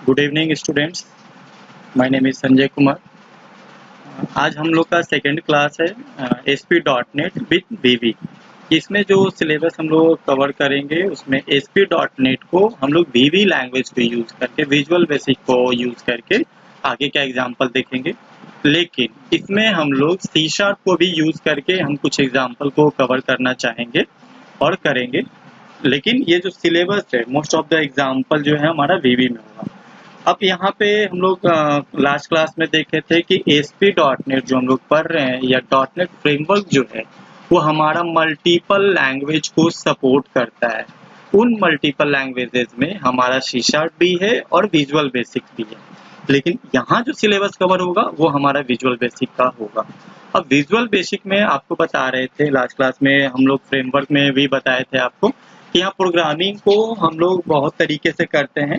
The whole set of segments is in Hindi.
Good evening students, my name is Sanjay Kumar. आज हम लोग का सेकेंड क्लास है ASP.NET विथ VB। इसमें जो सिलेबस हम लोग कवर करेंगे उसमें ASP.NET को हम लोग VB लैंग्वेज को यूज़ करके, विजुअल बेसिक को यूज़ करके आगे का एग्जाम्पल देखेंगे। लेकिन इसमें हम लोग C# को भी यूज़ करके हम कुछ एग्जाम्पल को कवर करना चाहेंगे और करेंगे। लेकिन ये जो सिलेबस है, मोस्ट ऑफ द एग्जाम्पल जो है हमारा VB में होगा। अब यहाँ पे हम लोग लास्ट क्लास में देखे थे कि ASP.NET जो हम लोग पढ़ रहे हैं या .NET फ्रेमवर्क जो है वो हमारा मल्टीपल लैंग्वेज को सपोर्ट करता है। उन मल्टीपल लैंग्वेजेस में हमारा C# भी है और विजुअल बेसिक भी है। लेकिन यहाँ जो सिलेबस कवर होगा वो हमारा विजुअल बेसिक का होगा। अब विजुअल बेसिक में आपको बता रहे थे लास्ट क्लास में, हम लोग फ्रेमवर्क में भी बताए थे आपको कि यहाँ प्रोग्रामिंग को हम लोग बहुत तरीके से करते हैं,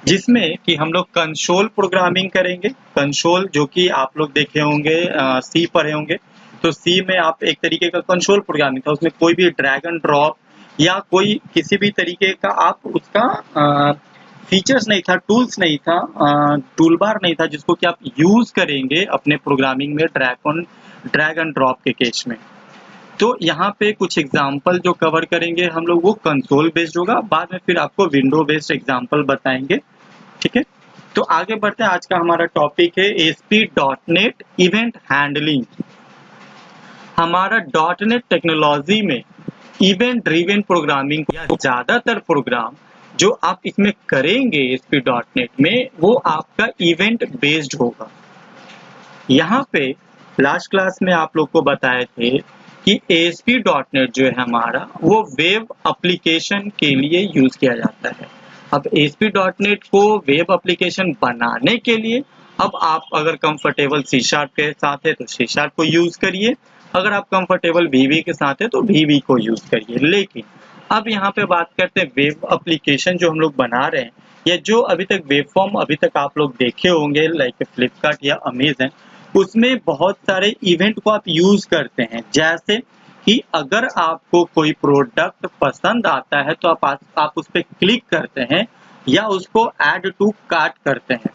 जिसमें कि हम लोग कंसोल प्रोग्रामिंग करेंगे। कंसोल जो कि आप लोग देखे होंगे, सी पढ़े होंगे, तो सी में आप एक तरीके का कंसोल प्रोग्रामिंग था। उसमें कोई भी ड्रैग एंड ड्रॉप या कोई किसी भी तरीके का आप उसका फीचर्स नहीं था, टूल्स नहीं था, टूल बार नहीं था जिसको कि आप यूज करेंगे अपने प्रोग्रामिंग में ड्रैग एंड ड्रॉप के केस में। तो यहाँ पे कुछ एग्जाम्पल जो कवर करेंगे हम लोग वो कंसोल बेस्ड होगा। बाद में फिर आपको विंडो बेस्ड एग्जाम्पल बताएंगे, ठीक है। तो आगे बढ़ते हैं। आज का हमारा टॉपिक है ASP.NET इवेंट हैंडलिंग। हमारा .NET टेक्नोलॉजी में इवेंट ड्रिवन प्रोग्रामिंग या ज्यादातर प्रोग्राम जो आप इसमें करेंगे ASP.NET में वो आपका इवेंट बेस्ड होगा। यहाँ पे लास्ट क्लास में आप लोग को बताए थे कि ASP.NET जो है हमारा वो वेब एप्लीकेशन के लिए यूज किया जाता है। अब ASP.NET को वेब एप्लीकेशन बनाने के लिए अब आप अगर कंफर्टेबल C# के साथ है तो C# को यूज करिए, अगर आप कंफर्टेबल VB के साथ है तो VB को यूज करिए। लेकिन अब यहाँ पे बात करते हैं वेब एप्लीकेशन जो हम लोग बना रहे हैं या जो अभी तक वेब फॉर्म अभी तक आप लोग देखे होंगे लाइक फ्लिपकार्ट या अमेजन, उसमें बहुत सारे इवेंट को आप यूज करते हैं। जैसे कि अगर आपको कोई प्रोडक्ट पसंद आता है तो आप उस पर क्लिक करते हैं या उसको ऐड टू कार्ट करते हैं,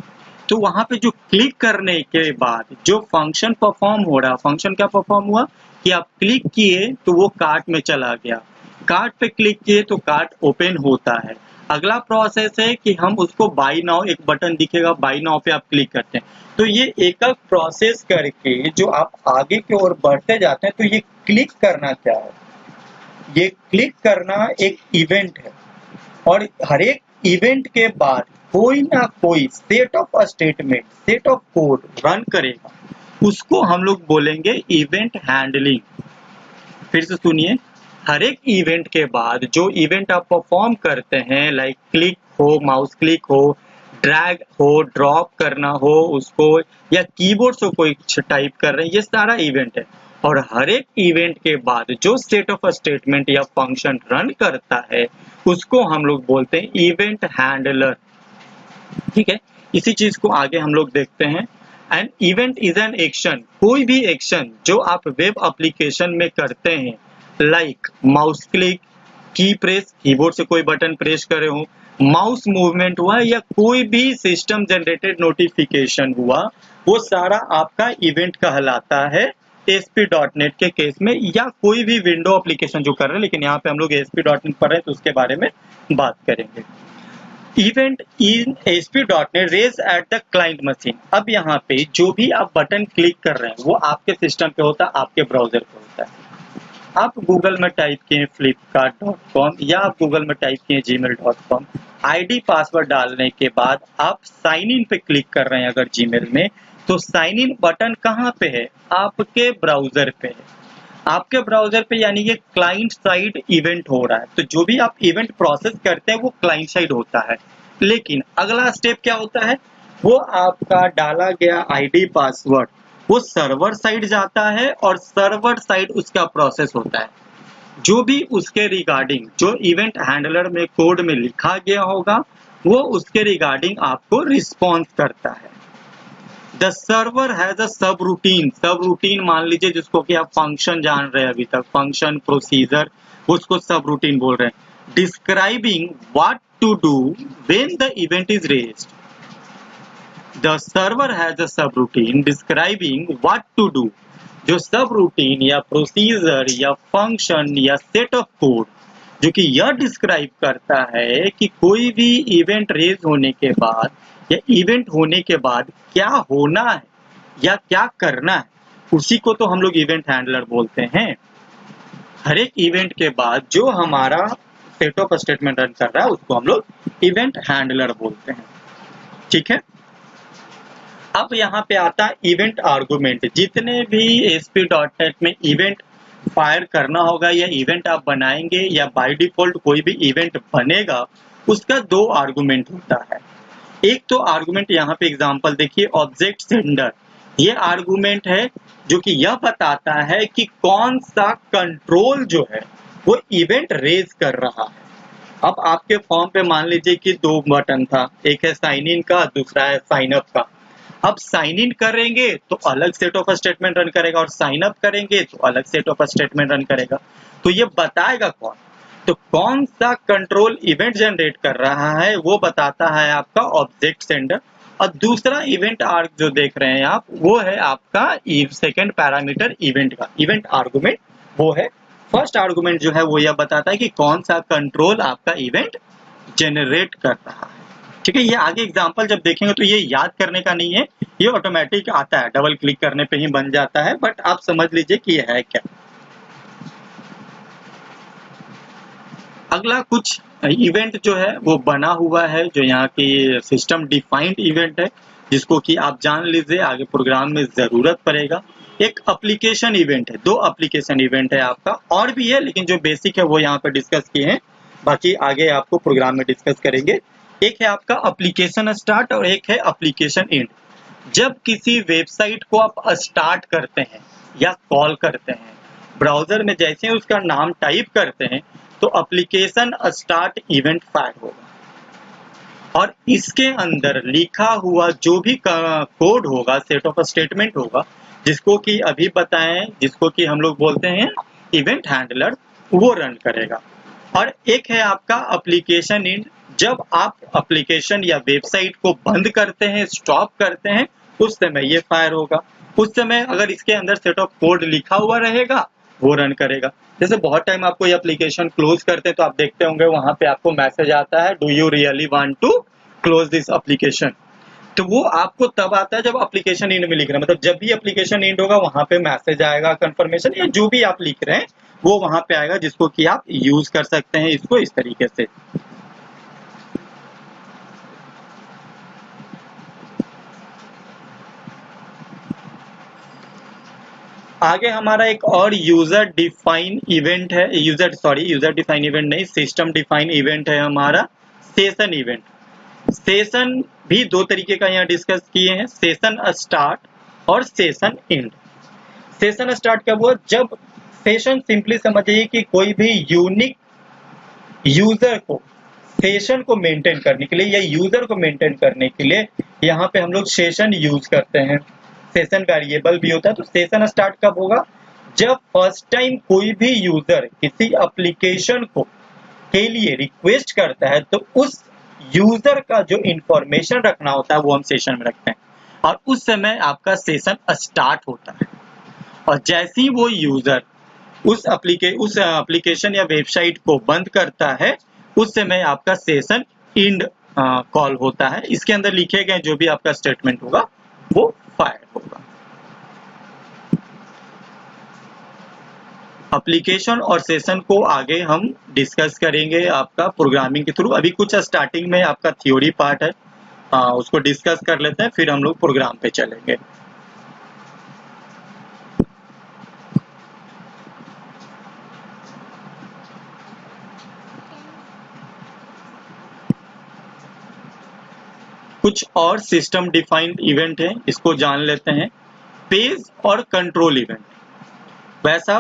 तो वहां पे जो क्लिक करने के बाद जो फंक्शन परफॉर्म हो रहा, फंक्शन क्या परफॉर्म हुआ कि आप क्लिक किए तो वो कार्ट में चला गया, कार्ट पे क्लिक किए तो कार्ट ओपन होता है। अगला प्रोसेस है कि हम उसको बाय नाउ, एक बटन दिखेगा बाय नाउ पे आप क्लिक करते हैं। तो ये एक एक प्रोसेस करके जो आप आगे की ओर बढ़ते जाते हैं, तो ये क्लिक करना क्या है? ये क्लिक करना एक इवेंट है और हर एक इवेंट के बाद कोई ना कोई set of statement, set of code run करेगा, उसको हम लोग बोलेंगे इवेंट हैंडलिंग। फिर से सुनिए, हर एक इवेंट के बाद जो इवेंट आप परफॉर्म करते हैं लाइक क्लिक हो, माउस क्लिक हो, ड्रैग हो, ड्रॉप करना हो उसको, या कीबोर्ड से कोई टाइप कर रहे हैं, ये सारा इवेंट है। और हर एक इवेंट के बाद जो सेट ऑफ स्टेटमेंट या फंक्शन रन करता है उसको हम लोग बोलते हैं इवेंट हैंडलर, ठीक है। इसी चीज को आगे हम लोग देखते हैं। An event is an action, कोई भी एक्शन जो आप वेब एप्लीकेशन में करते हैं लाइक माउस क्लिक, की प्रेस, कीबोर्ड से कोई बटन प्रेस करे हो, माउस मूवमेंट हुआ या कोई भी सिस्टम जनरेटेड नोटिफिकेशन हुआ, वो सारा आपका इवेंट कहलाता है ASP.NET के केस में, या कोई भी विंडो एप्लीकेशन जो कर रहे हैं। लेकिन यहाँ पे हम लोग ASP.NET पढ़ रहे हैं तो उसके बारे में बात करेंगे। Event in ASP.NET raise at the client machine. अब यहाँ पे जो भी आप बटन क्लिक कर रहे हैं वो आपके सिस्टम पे होता है, आपके ब्राउजर पे होता है। आप गूगल में टाइप किए flipkart.com या आप गूगल में टाइप किए gmail.com, ID पासवर्ड डालने के बाद आप साइन इन पे क्लिक कर रहे हैं अगर जीमेल में, तो साइन इन बटन कहाँ पे है? आपके ब्राउजर पे है। आपके ब्राउजर पे यानी ये क्लाइंट साइड इवेंट हो रहा है। तो जो भी आप इवेंट प्रोसेस करते हैं वो क्लाइंट साइड होता है। लेकिन अगला स्टेप क्या होता है? वो आपका डाला गया ID पासवर्ड वो सर्वर साइड जाता है और सर्वर साइड उसका प्रोसेस होता है। जो भी उसके रिगार्डिंग जो इवेंट हैंडलर में कोड में लिखा गया होगा वो उसके रिगार्डिंग आपको रिस्पॉन्स करता है। द सर्वर हैज अ सब रूटीन, सब रूटीन मान लीजिए जिसको कि आप फंक्शन जान रहे हैं अभी तक, फंक्शन प्रोसीजर, उसको सब रूटीन बोल रहे हैं। Describing what to do when the event is raised, the server has a subroutine describing what to do. जो सब रूटीन या प्रोसीजर या फंक्शन या सेट ऑफ कोड जो कि यह डिस्क्राइब करता है कि कोई भी इवेंट रेज होने के बाद या इवेंट होने के बाद क्या होना है या क्या करना है, उसी को तो हम लोग इवेंट हैंडलर बोलते हैं। हर एक इवेंट के बाद जो हमारा सेट ऑफ स्टेटमेंट रन कर रहा है उसको हम लोग इवेंट हैंडलर बोलते हैं। ठीक है, अब यहाँ पे आता है इवेंट आर्गुमेंट। जितने भी ASP.NET में इवेंट फायर करना होगा या इवेंट आप बनाएंगे या बाय डिफॉल्ट कोई भी इवेंट बनेगा, उसका दो आर्गुमेंट होता है। एक तो आर्गुमेंट यहाँ पे एग्जांपल देखिए, ऑब्जेक्ट सेंडर। ये आर्गुमेंट है जो कि यह बताता है कि कौन सा कंट्रोल जो है वो इवेंट रेज कर रहा है। अब आपके फॉर्म पे मान लीजिए कि दो बटन था, एक है साइन इन का, दूसरा है साइन अप का। अब साइन इन करेंगे तो अलग सेट ऑफ स्टेटमेंट रन करेगा और साइन अप करेंगे तो अलग सेट ऑफ स्टेटमेंट रन करेगा। तो ये बताएगा कौन, तो कौन सा कंट्रोल इवेंट जनरेट कर रहा है वो बताता है आपका ऑब्जेक्ट सेंडर। और दूसरा इवेंट आर्ग जो देख रहे हैं आप, वो है आपका सेकंड पैरामीटर इवेंट का, इवेंट आर्गुमेंट वो है। फर्स्ट आर्गुमेंट जो है वो यह बताता है कि कौन सा कंट्रोल आपका इवेंट जनरेट कर रहा है। ठीक है, ये आगे एग्जांपल जब देखेंगे तो ये याद करने का नहीं है, ये ऑटोमेटिक आता है, डबल क्लिक करने पे ही बन जाता है, बट आप समझ लीजिए कि ये है क्या। अगला कुछ इवेंट जो है वो बना हुआ है, जो यहाँ की सिस्टम डिफाइंड इवेंट है, जिसको कि आप जान लीजिए आगे प्रोग्राम में जरूरत पड़ेगा। एक एप्लीकेशन इवेंट है, दो एप्लीकेशन इवेंट है आपका, और भी है लेकिन जो बेसिक है वो यहाँ पे डिस्कस किए हैं, बाकी आगे आपको प्रोग्राम में डिस्कस करेंगे। एक है आपका एप्लीकेशन स्टार्ट और एक है एप्लीकेशन एंड। जब किसी वेबसाइट को आप स्टार्ट करते हैं या कॉल करते हैं, ब्राउजर में जैसे ही उसका नाम टाइप करते हैं तो एप्लीकेशन स्टार्ट इवेंट फायर होगा, और इसके अंदर लिखा हुआ जो भी कोड होगा, सेट ऑफ स्टेटमेंट होगा, जिसको कि अभी बताएं, जिसको कि हम लोग बोलते हैं इवेंट हैंडलर, वो रन करेगा। और एक है आपका एप्लीकेशन एंड। जब आप एप्लीकेशन या वेबसाइट को बंद करते हैं, स्टॉप करते हैं, उस समय ये फायर होगा। उस समय अगर इसके अंदर सेट ऑफ कोड लिखा हुआ रहेगा वो रन करेगा। जैसे बहुत टाइम आपको ये एप्लीकेशन क्लोज करते हैं तो आप देखते होंगे वहां पे आपको मैसेज आता है, do you really want to close this application. तो वो आपको तब आता है जब एप्लीकेशन एंड में लिख रहे हैं, मतलब जब भी एप्लीकेशन एंड होगा वहां पे मैसेज आएगा, कंफर्मेशन या जो भी आप लिख रहे हैं वो वहां पे आएगा, जिसको कि आप यूज कर सकते हैं इसको इस तरीके से। आगे हमारा एक और यूजर डिफाइन इवेंट है, यूजर डिफाइन इवेंट नहीं, सिस्टम डिफाइन इवेंट है हमारा सेशन इवेंट। सेशन भी दो तरीके का यहाँ डिस्कस किए हैं, सेशन स्टार्ट और सेशन एंड। सेशन स्टार्ट कब हुआ, जब सेशन सिंपली समझिए कि कोई भी यूनिक यूजर को सेशन को मेंटेन करने के लिए या यूजर को मेंटेन करने के लिए यहाँ पे हम लोग सेशन यूज करते हैं। सेशन वेरिएबल भी होता है। तो सेशन स्टार्ट कब होगा, जब फर्स्ट टाइम कोई भी यूजर किसी एप्लीकेशन को के लिए रिक्वेस्ट करता है तो उस यूजर का जो इंफॉर्मेशन रखना होता है वो हम सेशन में रखते हैं, और उस समय आपका सेशन स्टार्ट होता है। और जैसे ही वो यूजर उस एप्लीकेशन या वेबसाइट को बंद करता है, उस समय आपका सेशन एंड कॉल होता है। इसके अंदर लिखे गए जो भी आपका स्टेटमेंट होगा वो फायर होगा। एप्लीकेशन और सेशन को आगे हम डिस्कस करेंगे आपका प्रोग्रामिंग के थ्रू। अभी कुछ स्टार्टिंग में आपका थ्योरी पार्ट है, उसको डिस्कस कर लेते हैं, फिर हम लोग प्रोग्राम पे चलेंगे। कुछ और सिस्टम डिफाइंड इवेंट है, इसको जान लेते हैं। पेज और कंट्रोल इवेंट, वैसा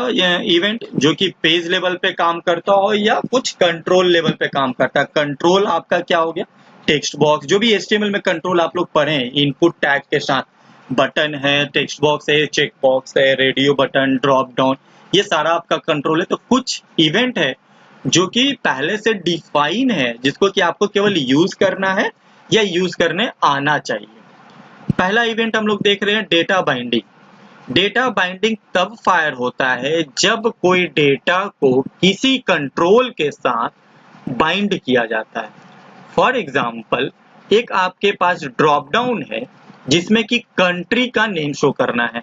इवेंट जो कि पेज लेवल पे काम करता हो या कुछ कंट्रोल लेवल पे काम करता है। कंट्रोल आपका क्या हो गया, टेक्स्ट बॉक्स, जो भी HTML में कंट्रोल आप लोग पढ़े हैं, इनपुट टैग के साथ, बटन है, टेक्स्ट बॉक्स है, चेक बॉक्स है, रेडियो बटन, ड्रॉप डाउन, ये सारा आपका कंट्रोल है। तो कुछ इवेंट है जो कि पहले से डिफाइन है, जिसको कि आपको केवल यूज करना है या यूज करने आना चाहिए। पहला इवेंट हम लोग देख रहे हैं डेटा बाइंडिंग। डेटा बाइंडिंग तब फायर होता है जब कोई डेटा को किसी कंट्रोल के साथ बाइंड किया जाता है। फॉर एग्जाम्पल, एक आपके पास ड्रॉप डाउन है जिसमें कि कंट्री का नेम शो करना है।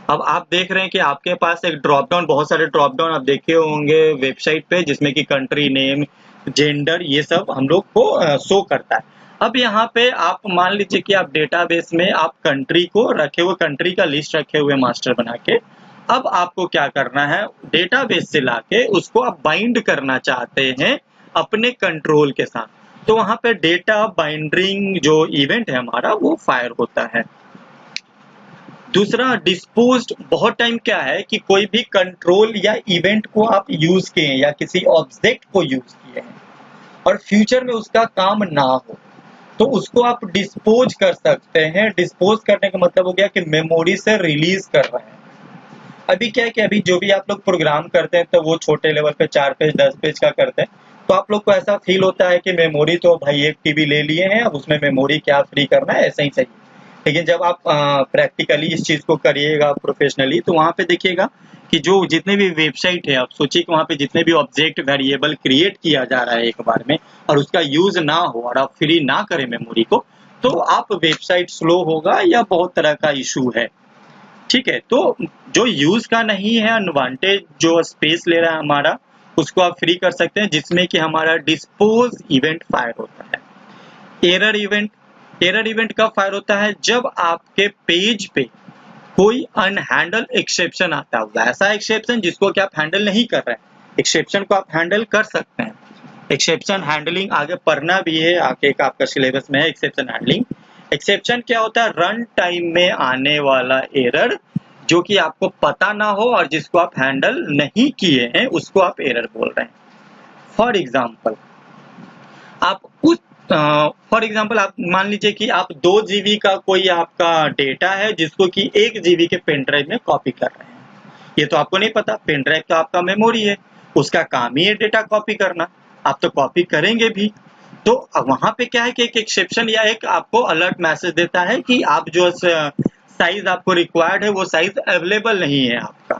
अब आप देख रहे हैं कि आपके पास एक ड्रॉप डाउन, बहुत सारे ड्रॉप डाउन आप देखे होंगे वेबसाइट पे, जिसमें कि कंट्री नेम, जेंडर, ये सब हम लोग को शो करता है। अब यहाँ पे आप मान लीजिए कि आप डेटाबेस में आप कंट्री को रखे हुए, कंट्री का लिस्ट रखे हुए मास्टर बना के, अब आपको क्या करना है, डेटाबेस से लाके उसको आप बाइंड करना चाहते हैं अपने कंट्रोल के साथ, तो वहां पे डेटा बाइंडिंग जो इवेंट है हमारा वो फायर होता है। दूसरा डिस्पोज्ड, बहुत टाइम क्या है कि कोई भी कंट्रोल या इवेंट को आप यूज किए या किसी ऑब्जेक्ट को यूज किए हैं और फ्यूचर में उसका काम ना हो, तो उसको आप डिस्पोज कर सकते हैं। डिस्पोज करने का मतलब हो गया कि मेमोरी से रिलीज कर रहे हैं। अभी क्या है कि अभी जो भी आप लोग प्रोग्राम करते हैं तो वो छोटे लेवल पे 4 पेज 10 पेज का करते हैं, तो आप लोग को ऐसा फील होता है कि मेमोरी तो भाई 1 TB ले लिए हैं, अब उसमें मेमोरी क्या फ्री करना है, ऐसा ही सही। लेकिन जब आप प्रैक्टिकली इस चीज को करिएगा प्रोफेशनली, तो वहां पे देखिएगा कि जो जितने भी वेबसाइट है, आप सोचिए कि वहां पे जितने भी ऑब्जेक्ट वेरिएबल क्रिएट किया जा रहा है एक बार में और उसका यूज ना हो और आप फ्री ना करें मेमोरी को, तो आप वेबसाइट स्लो होगा या बहुत तरह का इशू है। ठीक है, तो जो यूज का नहीं है, अनवांटेड जो स्पेस ले रहा है हमारा, उसको आप फ्री कर सकते हैं, जिसमें कि हमारा डिस्पोज इवेंट फायर होता है। एरर इवेंट, एरर इवेंट कब फायर होता है, जब आपके पेज पे कोई अनहैंडल एक्सेप्शन आता होगा, ऐसा एक्सेप्शन जिसको कि आप हैंडल नहीं कर रहे हैं। एक्सेप्शन को आप हैंडल कर सकते हैं, एक्सेप्शन हैंडलिंग आगे पढ़ना भी है, आगे एक आपका सिलेबस में है एक्सेप्शन हैंडलिंग। एक्सेप्शन क्या होता है, रन टाइम में आने वाला एरर जो कि आपको पता ना हो और जिसको आप हैंडल नहीं किए हैं, उसको आप एरर बोल रहे हैं। फॉर एग्जाम्पल आप मान लीजिए कि आप 2 GB का कोई आपका डेटा है जिसको कि 1 GB के पेन ड्राइव में कॉपी कर रहे हैं। ये तो आपको नहीं पता, पेन ड्राइव तो आपका मेमोरी है, उसका काम ही है डेटा कॉपी करना, आप तो कॉपी करेंगे भी। तो वहां पे क्या है कि एक एक्सेप्शन या एक आपको अलर्ट मैसेज देता है कि आप जो साइज आपको रिक्वायर्ड है वो साइज अवेलेबल नहीं है आपका।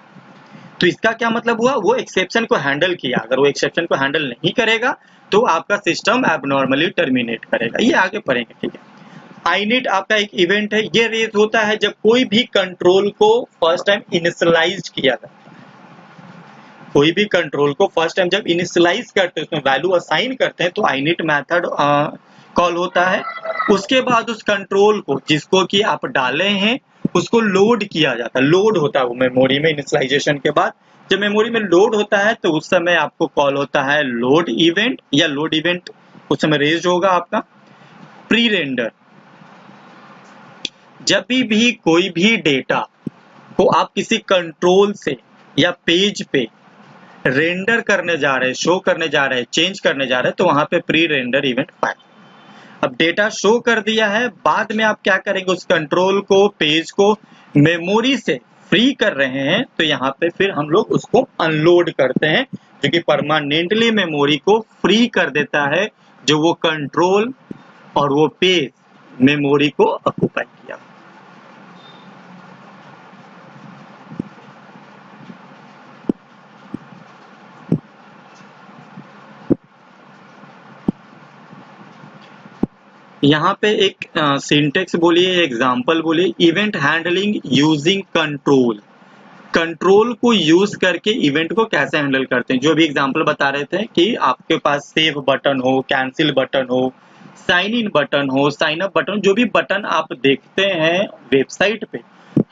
तो इसका क्या मतलब हुआ, वो एक्सेप्शन को हैंडल किया। अगर वो एक्सेप्शन को हैंडल नहीं करेगा तो आपका सिस्टम एबनॉर्मली टर्मिनेट करेगा। ये आगे पढ़ेंगे, ठीक है। iNet आपका एक इवेंट है, ये रेज होता है जब कोई भी कंट्रोल को फर्स्ट टाइम इनिशियलाइज किया जाता है। कोई भी कंट्रोल को फर्स्ट टाइम जब इनिशियलाइज करते हैं, उसमें वैल्यू असाइन करते हैं, तो iNet मेथड कॉल होता है। उसके बाद उस कंट्रोल को जिसको कि आप डाले हैं उसको लोड किया जाता है। लोड होता है वो मेमोरी में इनिशियलाइजेशन के बाद, जब मेमोरी में लोड होता है तो उस समय आपको कॉल होता है लोड इवेंट, या लोड इवेंट उस समय रेज होगा आपका। प्री रेंडर, जब भी कोई भी डेटा को आप किसी कंट्रोल से या पेज पे रेंडर करने जा रहे हैं, शो करने जा रहे हैं, चेंज करने जा रहे हैं, तो वहां पे प्री रेंडर इवेंट फायर। अब डेटा शो कर दिया है, बाद में आप क्या करेंगे, उस कंट्रोल को, पेज को मेमोरी से फ्री कर रहे हैं, तो यहाँ पे फिर हम लोग उसको अनलोड करते हैं, जो कि परमानेंटली मेमोरी को फ्री कर देता है, जो वो कंट्रोल और वो पेज मेमोरी को ऑक्युपाई किया। यहाँ पे एक सिंटेक्स बोलिए, एग्जाम्पल बोलिए, event handling using control. Control को यूज करके इवेंट को कैसे हैंडल करते हैं। जो भी एग्जांपल बता रहे थे कि आपके पास सेव बटन हो, कैंसिल बटन हो, साइन इन बटन हो, साइन अप बटन, जो भी बटन आप देखते हैं वेबसाइट पे,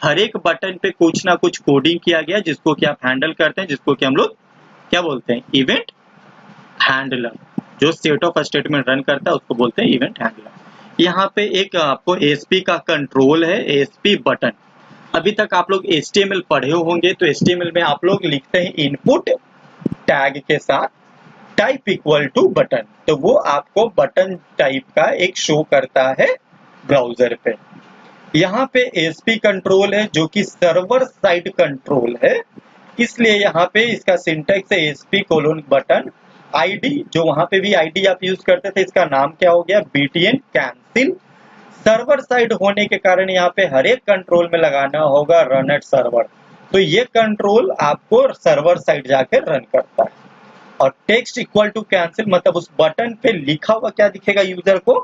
हर एक बटन पे कुछ ना कुछ कोडिंग किया गया जिसको कि आप हैंडल करते हैं, जिसको कि हम लोग क्या बोलते हैं, इवेंट हैंडलर। जो सेट ऑफ स्टेटमेंट रन करता है उसको बोलते हैं इवेंट हैंडलर। यहाँ पे एक आपको ASP का कंट्रोल है, ASP बटन। अभी तक आप लोग HTML पढ़े होंगे, तो HTML में आप लोग लिखते हैं इनपुट टैग के साथ टाइप इक्वल टू बटन, तो वो आपको बटन टाइप का एक शो करता है ब्राउजर पे। यहाँ पे ASP कंट्रोल है जो कि सर्वर साइड कंट्रोल है, इसलिए यहाँ पे इसका सिंटेक्स है ASP कोलोन बटन ID, जो वहां पे भी ID आप यूज करते थे, इसका नाम क्या हो गया, BTN कैंसिल सर्वर साइड होने के कारण यहाँ पे हर एक कंट्रोल में लगाना होगा रन एट सर्वर। तो ये कंट्रोल आपको सर्वर साइड जाके रन करता है। और टेक्स्ट इक्वल टू कैंसिल मतलब उस बटन पे लिखा हुआ क्या दिखेगा यूजर को,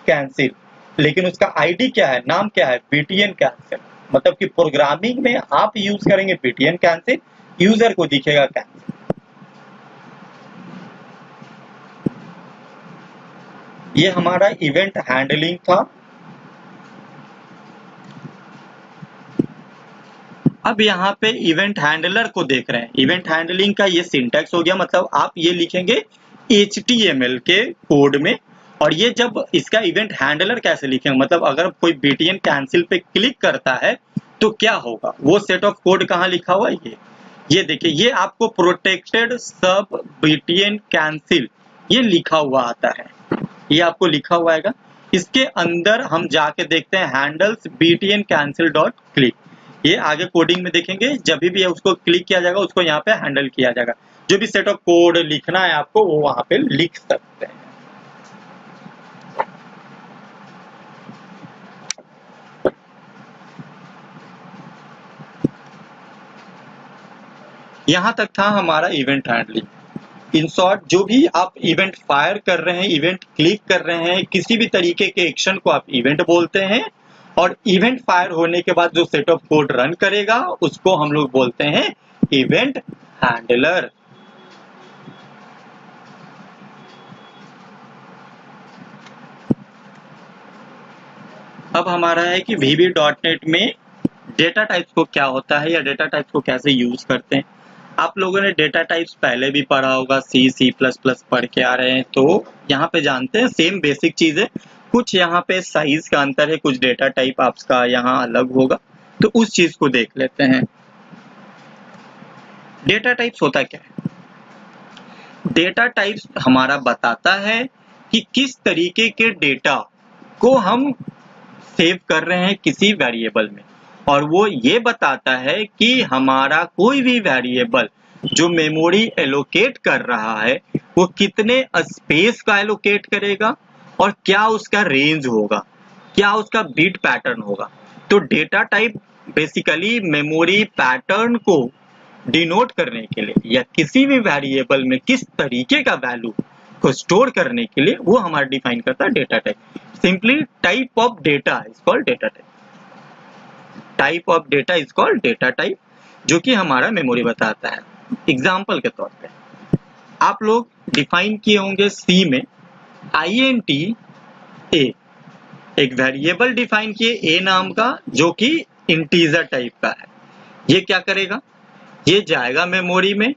कैंसिल, लेकिन उसका आईडी क्या है, नाम क्या है, बीटीएन कैंसिल। मतलब कि प्रोग्रामिंग में आप यूज करेंगे बीटीएन कैंसिल, यूजर को दिखेगा कैंसिल। ये हमारा इवेंट हैंडलिंग था। अब यहाँ पे इवेंट हैंडलर को देख रहे हैं। इवेंट हैंडलिंग का ये सिंटैक्स हो गया, मतलब आप ये लिखेंगे HTML के कोड में। और ये जब इसका इवेंट हैंडलर कैसे लिखेंगे, मतलब अगर कोई बीटीएन कैंसिल पे क्लिक करता है तो क्या होगा, वो सेट ऑफ कोड कहाँ लिखा हुआ है, ये देखिए, ये आपको प्रोटेक्टेड सब बीटीएन कैंसिल ये लिखा हुआ आता है, ये आपको लिखा हुआ आएगा। इसके अंदर हम जाके देखते हैं handles BTN cancel dot click. ये आगे कोडिंग में देखेंगे, जब भी उसको क्लिक किया जाएगा उसको यहाँ पे हैंडल किया जाएगा। जो भी सेट ऑफ कोड लिखना है आपको वो वहां पे लिख सकते हैं। यहां तक था हमारा इवेंट हैंडलिंग। इन शॉर्ट, जो भी आप इवेंट फायर कर रहे हैं, इवेंट क्लिक कर रहे हैं, किसी भी तरीके के एक्शन को आप इवेंट बोलते हैं। और इवेंट फायर होने के बाद जो सेट ऑफ कोड रन करेगा उसको हम लोग बोलते हैं इवेंट हैंडलर। अब हमारा है कि VB.NET में डेटा टाइप्स को क्या होता है या डेटा टाइप्स को कैसे यूज करते हैं। आप लोगों ने डेटा टाइप्स पहले भी पढ़ा होगा, C++ पढ़ के आ रहे हैं, तो यहाँ पे जानते हैं सेम बेसिक चीज है। कुछ यहाँ पे साइज का अंतर है, कुछ डेटा टाइप आपका यहाँ अलग होगा, तो उस चीज को देख लेते हैं। डेटा टाइप्स होता क्या है? डेटा टाइप्स हमारा बताता है कि किस तरीके के डेटा को हम सेव कर रहे हैं किसी वेरिएबल में, और वो ये बताता है कि हमारा कोई भी वेरिएबल जो मेमोरी एलोकेट कर रहा है वो कितने स्पेस का एलोकेट करेगा और क्या उसका रेंज होगा, क्या उसका बिट पैटर्न होगा। तो data type basically memory pattern को डिनोट करने के लिए या किसी भी वेरिएबल में किस तरीके का वैल्यू को स्टोर करने के लिए वो हमारा डिफाइन करता है data type. Simply type of data is called data type. Type of data is called data type, जो कि हमारा मेमोरी बताता है। एग्जाम्पल के तौर पे आप लोग डिफाइन किए होंगे सी में int a, एक वेरिएबल डिफाइन किए a नाम का जो कि इंटीजर टाइप का है। ये क्या करेगा, ये जाएगा मेमोरी में,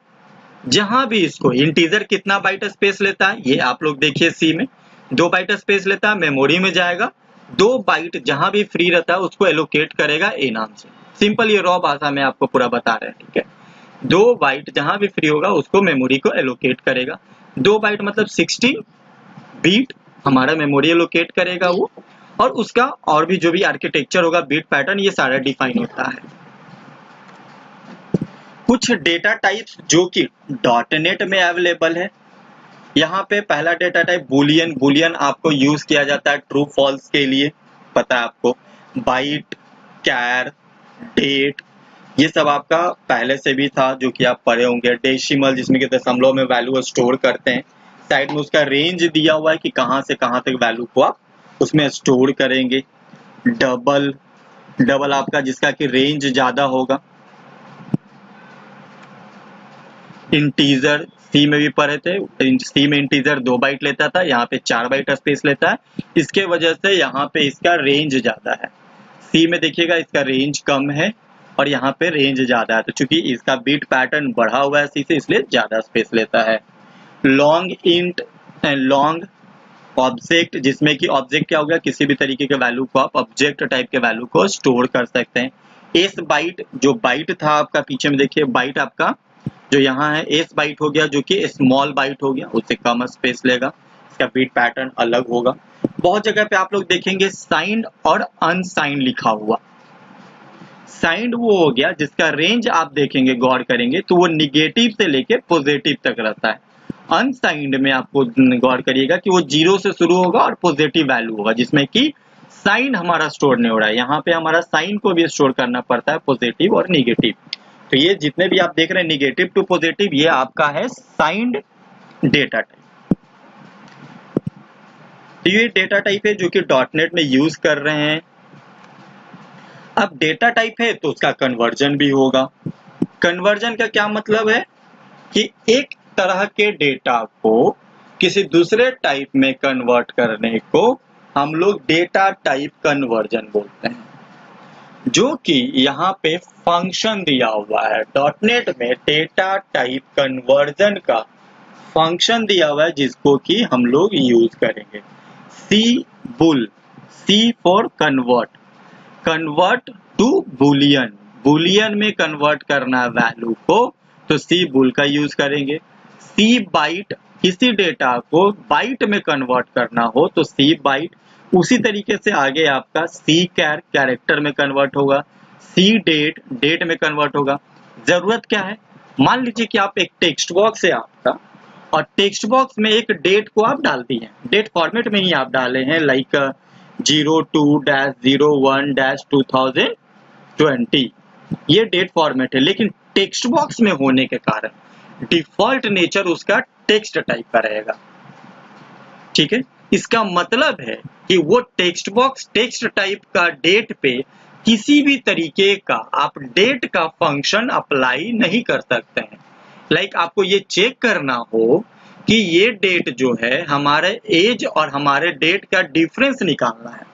जहां भी इसको इंटीजर कितना बाइट स्पेस लेता है ये आप लोग देखिए, सी में 2 बाइट स्पेस लेता है, मेमोरी में जाएगा, 2 बाइट जहां भी फ्री रहता है उसको एलोकेट करेगा ए नाम से। सिंपल ये रॉ भाषा में आपको पूरा बता रहे हैं, ठीक है। 2 बाइट जहां भी फ्री होगा उसको मेमोरी को एलोकेट करेगा। 2 बाइट मतलब 16 बीट हमारा मेमोरी एलोकेट करेगा वो, और उसका और भी जो भी आर्किटेक्चर होगा, बिट पैटर्न, ये सारा डिफाइन होता है। कुछ डेटा टाइप्स जो कि .NET में अवेलेबल है। यहाँ पे पहला डेटा टाइप बुलियन। बुलियन आपको यूज किया जाता है ट्रू फॉल्स के लिए, पता है आपको। बाइट, कैर, डेट, ये सब आपका पहले से भी था जो कि आप पढ़े होंगे। डेसिमल, जिसमें कि दशमलव में वैल्यू स्टोर करते हैं। साइड में उसका रेंज दिया हुआ है कि कहाँ से कहाँ तक वैल्यू को आप उसमें स्टोर करेंगे। डबल, डबल आपका जिसका कि रेंज ज्यादा होगा। इंटीजर, सी में भी पढ़े थे, सी में इंटीजर 2 बाइट लेता था, यहाँ पे 4 बाइट स्पेस लेता है, इसके वजह से यहाँ पे इसका रेंज ज्यादा है। सी में देखिएगा इसका रेंज कम है और यहाँ पे रेंज ज्यादा है, तो चूंकि इसका बिट पैटर्न बढ़ा हुआ है सी से, इसलिए ज्यादा स्पेस लेता है। Long int and long object, जिसमें कि ऑब्जेक्ट क्या हो गया, किसी भी तरीके के वैल्यू को आप ऑब्जेक्ट टाइप के वैल्यू को स्टोर कर सकते हैं। एस बाइट, जो बाइट था आपका पीछे में देखिए, बाइट आपका जो यहाँ है एस बाइट हो गया, जो कि स्मॉल बाइट हो गया, उससे कम स्पेस लेगा, इसका बिट पैटर्न अलग होगा। बहुत जगह पे आप लोग देखेंगे साइंड और अनसाइंड लिखा हुआ। साइंड वो हो गया जिसका रेंज आप देखेंगे, गौर करेंगे तो वो निगेटिव से लेके पॉजिटिव तक रहता है। अनसाइंड में आपको गौर करिएगा कि वो 0 से शुरू होगा और पॉजिटिव वैल्यू होगा, जिसमें कि साइन हमारा स्टोर नहीं हो रहा है। यहाँ पे हमारा साइन को भी स्टोर करना पड़ता है, पॉजिटिव और निगेटिव। तो ये जितने भी आप देख रहे हैं निगेटिव टू पॉजिटिव, ये आपका है साइंड डेटा टाइप। तो ये डेटा टाइप है जो कि डॉटनेट में यूज कर रहे हैं। अब डेटा टाइप है तो उसका कन्वर्जन भी होगा। कन्वर्जन का क्या मतलब है कि एक तरह के डेटा को किसी दूसरे टाइप में कन्वर्ट करने को हम लोग डेटा टाइप कन्वर्जन बोलते हैं, जो कि यहाँ पे फंक्शन दिया हुआ है। डॉटनेट में डेटा टाइप कन्वर्जन का फंक्शन दिया हुआ है जिसको कि हम लोग यूज करेंगे। C bool, C for convert, convert to Boolean, Boolean में कन्वर्ट करना वैल्यू को तो सी बुल का यूज करेंगे। सी बाइट, किसी डेटा को बाइट में कन्वर्ट करना हो तो सी बाइट। उसी तरीके से आगे आपका सी कैर, कैरेक्टर में कन्वर्ट होगा। सी डेट, डेट में कन्वर्ट होगा। जरूरत क्या है, मान लीजिए कि आप एक टेक्स्ट बॉक्स है आपका और टेक्स्ट बॉक्स में एक डेट को आप डाल दिए हैं, डेट फॉर्मेट में ही आप डाले हैं, लाइक 02-01-2020, ये डेट फॉर्मेट है। लेकिन टेक्स्ट बॉक्स में होने के कारण डिफॉल्ट नेचर उसका टेक्स्ट टाइप का रहेगा। ठीक है, इसका मतलब है कि वो टेक्स्ट बॉक्स टेक्स्ट टाइप का डेट पे किसी भी तरीके का आप डेट का फंक्शन अप्लाई नहीं कर सकते हैं। लाइक आपको ये चेक करना हो कि ये डेट जो है, हमारे एज और हमारे डेट का डिफरेंस निकालना है,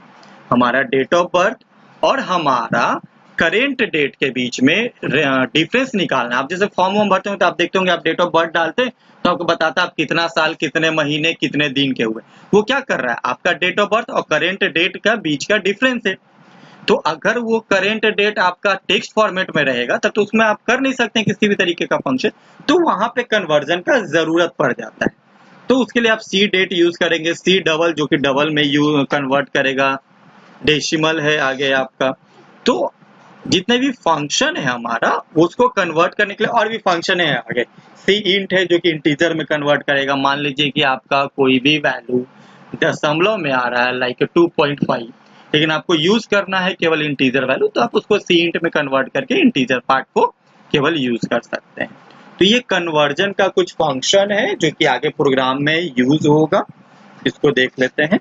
हमारा डेट ऑफ बर्थ और हमारा करेंट डेट के बीच में डिफरेंस निकालना है। आप जैसे फॉर्म वॉर्म भरते हो तो आप देखते होंगे, आप डेट ऑफ बर्थ डालते हैं तो आपको बताता है आप कितना साल, कितने महीने, कितने दिन के हुए। वो क्या कर रहा है, आपका डेट ऑफ बर्थ और करेंट डेट का बीच का डिफरेंस है। तो अगर वो करेंट डेट आपका टेक्स्ट फॉर्मेट में रहेगा तब तो उसमें आप कर नहीं सकते किसी भी तरीके का फंक्शन, तो वहां पे कन्वर्जन का जरूरत पड़ जाता है। तो उसके लिए आप सी डेट यूज करेंगे, सी डबल जो कि डबल में कन्वर्ट करेगा, डेसिमल है आगे आपका। तो जितने भी फंक्शन है हमारा उसको कन्वर्ट करने के लिए और भी फंक्शन है आगे। सी इंट है जो कि इंटीजर में कन्वर्ट करेगा। मान लीजिए कि आपका कोई भी वैल्यू दशमलव में आ रहा है, लाइक 2.5, लेकिन आपको यूज करना है केवल इंटीजर वैल्यू, तो आप उसको सी इंट में कन्वर्ट करके इंटीजर पार्ट को केवल यूज कर सकते हैं। तो ये कन्वर्जन का कुछ फंक्शन है जो कि आगे प्रोग्राम में यूज होगा, इसको देख लेते हैं।